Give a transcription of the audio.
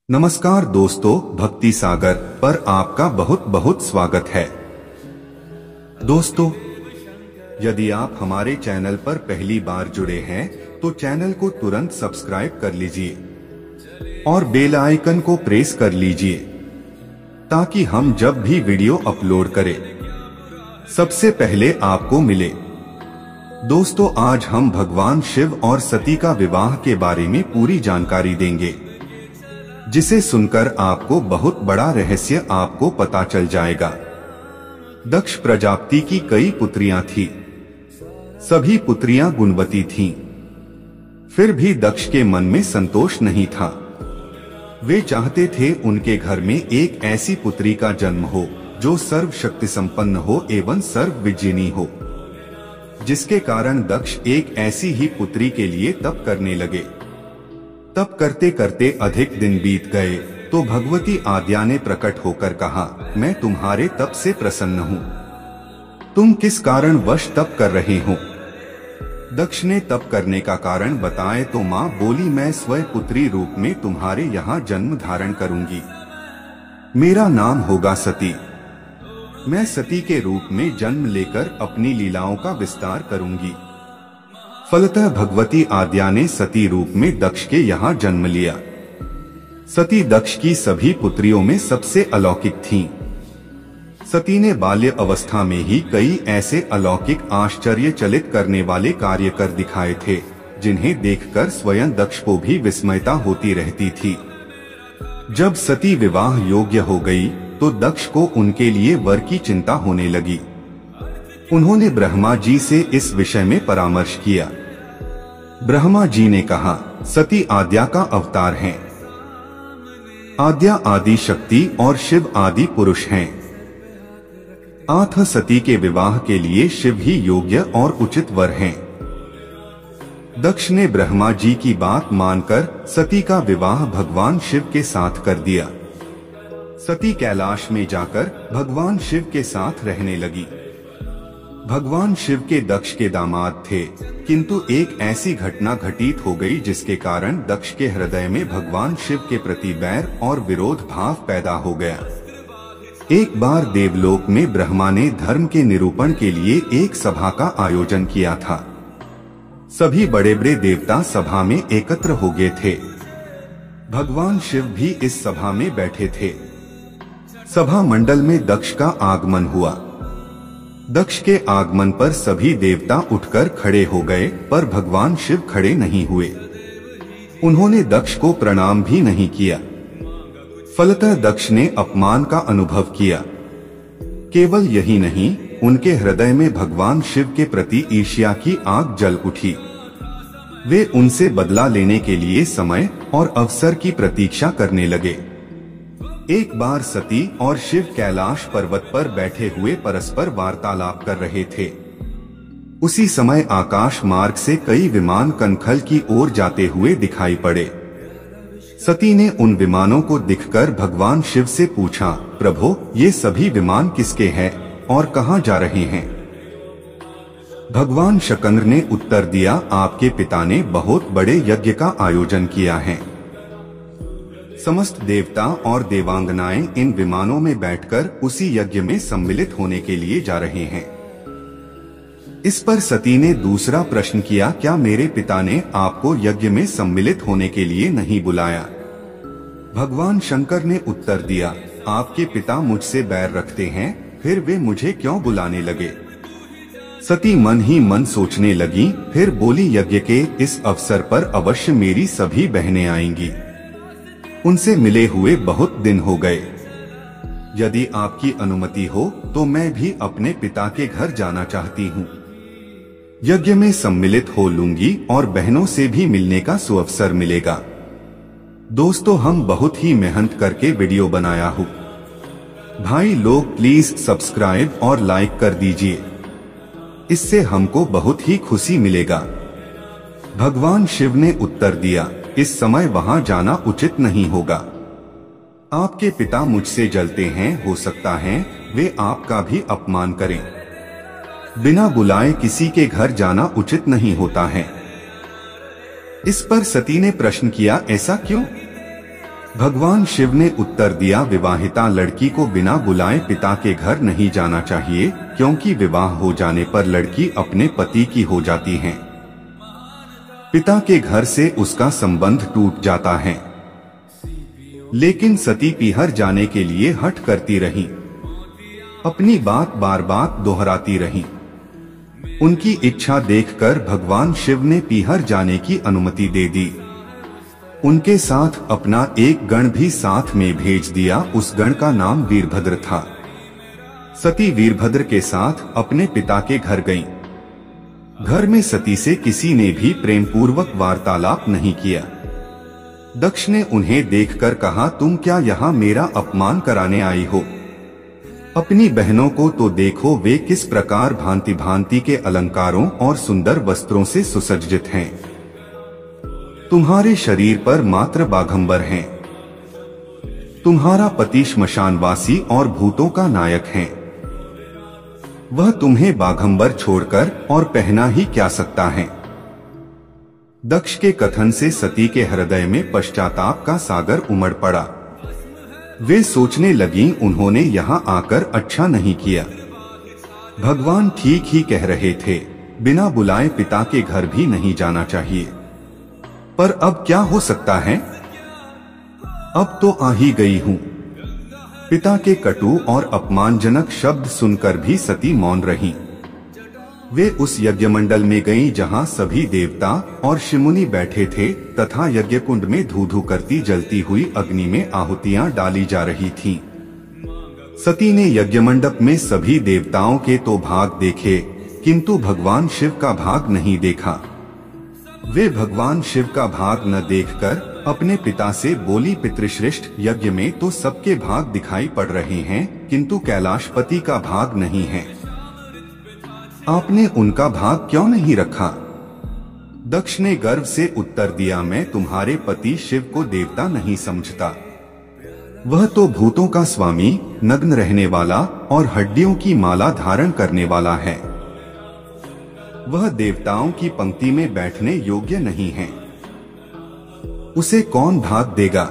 नमस्कार दोस्तों, भक्ति सागर पर आपका बहुत बहुत स्वागत है। दोस्तों, यदि आप हमारे चैनल पर पहली बार जुड़े हैं तो चैनल को तुरंत सब्सक्राइब कर लीजिए और बेल आइकन को प्रेस कर लीजिए ताकि हम जब भी वीडियो अपलोड करें सबसे पहले आपको मिले। दोस्तों, आज हम भगवान शिव और सती का विवाह के बारे में पूरी जानकारी देंगे, जिसे सुनकर आपको बहुत बड़ा रहस्य आपको पता चल जाएगा। दक्ष प्रजापति की कई पुत्रियां थीं। सभी पुत्रियां गुणवती थीं। फिर भी दक्ष के मन में संतोष नहीं था। वे चाहते थे उनके घर में एक ऐसी पुत्री का जन्म हो जो सर्व शक्ति संपन्न हो एवं सर्व विजयिनी हो, जिसके कारण दक्ष एक ऐसी ही पुत्री के लिए तप करने लगे। तप करते करते अधिक दिन बीत गए तो भगवती आद्या ने प्रकट होकर कहा, मैं तुम्हारे तप से प्रसन्न हूँ। तुम किस कारण वश तप कर रहे हो? दक्ष ने तप करने का कारण बताए तो माँ बोली, मैं स्वयं पुत्री रूप में तुम्हारे यहाँ जन्म धारण करूंगी। मेरा नाम होगा सती। मैं सती के रूप में जन्म लेकर अपनी लीलाओं का विस्तार करूंगी। फलतः भगवती आद्या ने सती रूप में दक्ष के यहाँ जन्म लिया। सती दक्ष की सभी पुत्रियों में सबसे अलौकिक थीं। सती ने बाल्य अवस्था में ही कई ऐसे अलौकिक आश्चर्यचलित करने वाले कार्य कर दिखाए थे, जिन्हें देखकर स्वयं दक्ष को भी विस्मयता होती रहती थी। जब सती विवाह योग्य हो गई तो दक्ष को उनके लिए वर की चिंता होने लगी। उन्होंने ब्रह्मा जी से इस विषय में परामर्श किया। ब्रह्मा जी ने कहा, सती आद्या का अवतार हैं। आद्या आदि शक्ति और शिव आदि पुरुष हैं। अतः सती के विवाह के लिए शिव ही योग्य और उचित वर हैं। दक्ष ने ब्रह्मा जी की बात मानकर सती का विवाह भगवान शिव के साथ कर दिया। सती कैलाश में जाकर भगवान शिव के साथ रहने लगी। भगवान शिव के दक्ष के दामाद थे, किंतु एक ऐसी घटना घटित हो गई जिसके कारण दक्ष के हृदय में भगवान शिव के प्रति बैर और विरोध भाव पैदा हो गया। एक बार देवलोक में ब्रह्मा ने धर्म के निरूपण के लिए एक सभा का आयोजन किया था। सभी बड़े बड़े देवता सभा में एकत्र हो गए थे। भगवान शिव भी इस सभा में बैठे थे। सभा मंडल में दक्ष का आगमन हुआ। दक्ष के आगमन पर सभी देवता उठकर खड़े हो गए, पर भगवान शिव खड़े नहीं हुए। उन्होंने दक्ष को प्रणाम भी नहीं किया। फलतः दक्ष ने अपमान का अनुभव किया। केवल यही नहीं, उनके हृदय में भगवान शिव के प्रति ईर्ष्या की आग जल उठी। वे उनसे बदला लेने के लिए समय और अवसर की प्रतीक्षा करने लगे। एक बार सती और शिव कैलाश पर्वत पर बैठे हुए परस्पर वार्तालाप कर रहे थे। उसी समय आकाश मार्ग से कई विमान कनखल की ओर जाते हुए दिखाई पड़े। सती ने उन विमानों को दिखकर भगवान शिव से पूछा, प्रभो, ये सभी विमान किसके हैं और कहाँ जा रहे हैं? भगवान शकंद्र ने उत्तर दिया, आपके पिता ने बहुत बड़े यज्ञ का आयोजन किया है। समस्त देवता और देवांगनाएं इन विमानों में बैठकर उसी यज्ञ में सम्मिलित होने के लिए जा रहे हैं। इस पर सती ने दूसरा प्रश्न किया, क्या मेरे पिता ने आपको यज्ञ में सम्मिलित होने के लिए नहीं बुलाया? भगवान शंकर ने उत्तर दिया, आपके पिता मुझसे बैर रखते हैं, फिर वे मुझे क्यों बुलाने लगे? सती मन ही मन सोचने लगी, फिर बोली, यज्ञ के इस अवसर पर अवश्य मेरी सभी बहनें आएंगी। उनसे मिले हुए बहुत दिन हो गए। यदि आपकी अनुमति हो तो मैं भी अपने पिता के घर जाना चाहती हूँ। यज्ञ में सम्मिलित हो लूंगी और बहनों से भी मिलने का सुअवसर मिलेगा। दोस्तों, हम बहुत ही मेहनत करके वीडियो बनाया हूँ। भाई लोग प्लीज सब्सक्राइब और लाइक कर दीजिए, इससे हमको बहुत ही खुशी मिलेगा। भगवान शिव ने उत्तर दिया, इस समय वहां जाना उचित नहीं होगा। आपके पिता मुझसे जलते हैं, हो सकता है वे आपका भी अपमान करें। बिना बुलाए किसी के घर जाना उचित नहीं होता है। इस पर सती ने प्रश्न किया, ऐसा क्यों? भगवान शिव ने उत्तर दिया, विवाहिता लड़की को बिना बुलाए पिता के घर नहीं जाना चाहिए, क्योंकि विवाह हो जाने पर लड़की अपने पति की हो जाती है। पिता के घर से उसका संबंध टूट जाता है। लेकिन सती पीहर जाने के लिए हठ करती रही, अपनी बात बार बार दोहराती रही। उनकी इच्छा देखकर भगवान शिव ने पीहर जाने की अनुमति दे दी। उनके साथ अपना एक गण भी साथ में भेज दिया। उस गण का नाम वीरभद्र था। सती वीरभद्र के साथ अपने पिता के घर गईं। घर में सती से किसी ने भी प्रेम पूर्वक वार्तालाप नहीं किया। दक्ष ने उन्हें देखकर कहा, तुम क्या यहाँ मेरा अपमान कराने आई हो? अपनी बहनों को तो देखो, वे किस प्रकार भांति भांति के अलंकारों और सुंदर वस्त्रों से सुसज्जित हैं। तुम्हारे शरीर पर मात्र बाघंबर हैं। तुम्हारा पति श्मशानवासी और भूतों का नायक है। वह तुम्हें बाघंबर छोड़कर और पहना ही क्या सकता है? दक्ष के कथन से सती के हृदय में पश्चाताप का सागर उमड़ पड़ा। वे सोचने लगीं, उन्होंने यहाँ आकर अच्छा नहीं किया। भगवान ठीक ही कह रहे थे, बिना बुलाए पिता के घर भी नहीं जाना चाहिए। पर अब क्या हो सकता है? अब तो आ ही गई हूं। पिता के कटु और अपमानजनक शब्द सुनकर भी सती मौन रही। वे उस यज्ञमंडल में गईं जहां सभी देवता और शिमुनि बैठे थे तथा यज्ञकुंड में धू धू करती जलती हुई अग्नि में आहुतियां डाली जा रही थीं। सती ने यज्ञमंडप में सभी देवताओं के तो भाग देखे, किंतु भगवान शिव का भाग नहीं देखा। वे भगवान शिव का भाग न देखकर अपने पिता से बोली, पितृश्रेष्ठ यज्ञ में तो सबके भाग दिखाई पड़ रहे हैं, किंतु कैलाशपति का भाग नहीं है। आपने उनका भाग क्यों नहीं रखा? दक्ष ने गर्व से उत्तर दिया, मैं तुम्हारे पति शिव को देवता नहीं समझता। वह तो भूतों का स्वामी, नग्न रहने वाला और हड्डियों की माला धारण करने वाला है। वह देवताओं की पंक्ति में बैठने योग्य नहीं है। उसे कौन भाग देगा?